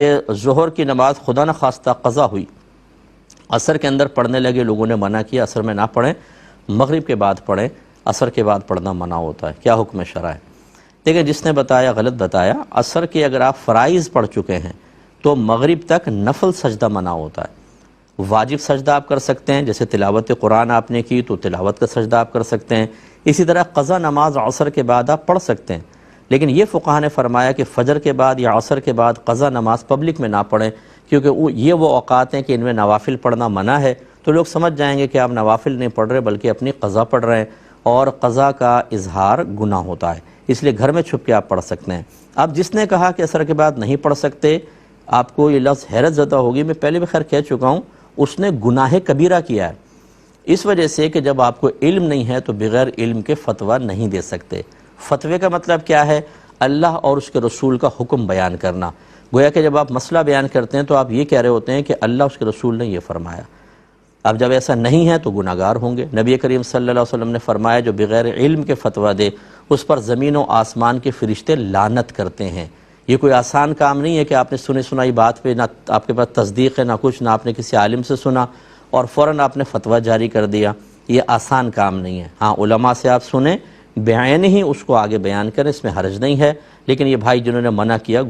ظہر کی نماز خدا نہ خواستہ قضا ہوئی، عصر کے اندر پڑھنے لگے، لوگوں نے منع کیا عصر میں نہ پڑھیں، مغرب کے بعد پڑھیں، عصر کے بعد پڑھنا منع ہوتا ہے، کیا حکم شرع ہے؟ دیکھیں، جس نے بتایا غلط بتایا۔ عصر کے اگر آپ فرائض پڑھ چکے ہیں تو مغرب تک نفل سجدہ منع ہوتا ہے۔ واجب سجدہ آپ کر سکتے ہیں، جیسے تلاوت قرآن آپ نے کی تو تلاوت کا سجدہ آپ کر سکتے ہیں، اسی طرح قضا نماز عصر کے بعد آپ پڑھ سکتے ہیں، لیکن یہ فقہا نے فرمایا کہ فجر کے بعد یا عصر کے بعد قضا نماز پبلک میں نہ پڑھیں، کیونکہ یہ وہ اوقات ہیں کہ ان میں نوافل پڑھنا منع ہے، تو لوگ سمجھ جائیں گے کہ آپ نوافل نہیں پڑھ رہے بلکہ اپنی قضا پڑھ رہے ہیں، اور قضا کا اظہار گناہ ہوتا ہے، اس لیے گھر میں چھپ کے آپ پڑھ سکتے ہیں۔ اب جس نے کہا کہ عصر کے بعد نہیں پڑھ سکتے، آپ کو یہ لفظ حیرت زدہ ہوگی، میں پہلے بھی خیر کہہ چکا ہوں، اس نے گناہ کبیرہ کیا ہے، اس وجہ سے کہ جب آپ کو علم نہیں ہے تو بغیر علم کے فتویٰ نہیں دے سکتے۔ فتوے کا مطلب کیا ہے؟ اللہ اور اس کے رسول کا حکم بیان کرنا۔ گویا کہ جب آپ مسئلہ بیان کرتے ہیں تو آپ یہ کہہ رہے ہوتے ہیں کہ اللہ اس کے رسول نے یہ فرمایا۔ اب جب ایسا نہیں ہے تو گناہگار ہوں گے۔ نبی کریم صلی اللہ علیہ وسلم نے فرمایا جو بغیر علم کے فتویٰ دے اس پر زمین و آسمان کے فرشتے لعنت کرتے ہیں۔ یہ کوئی آسان کام نہیں ہے کہ آپ نے سنی سنائی بات پہ نہ آپ کے پاس تصدیق ہے نہ کچھ، نہ آپ نے کسی عالم سے سنا اور فوراً آپ نے فتویٰ جاری کر دیا، یہ آسان کام نہیں ہے۔ ہاں، علماء سے آپ سنیں، بعین ہی اس کو آگے بیان کریں، اس میں حرج نہیں ہے، لیکن یہ بھائی جنہوں نے منع کیا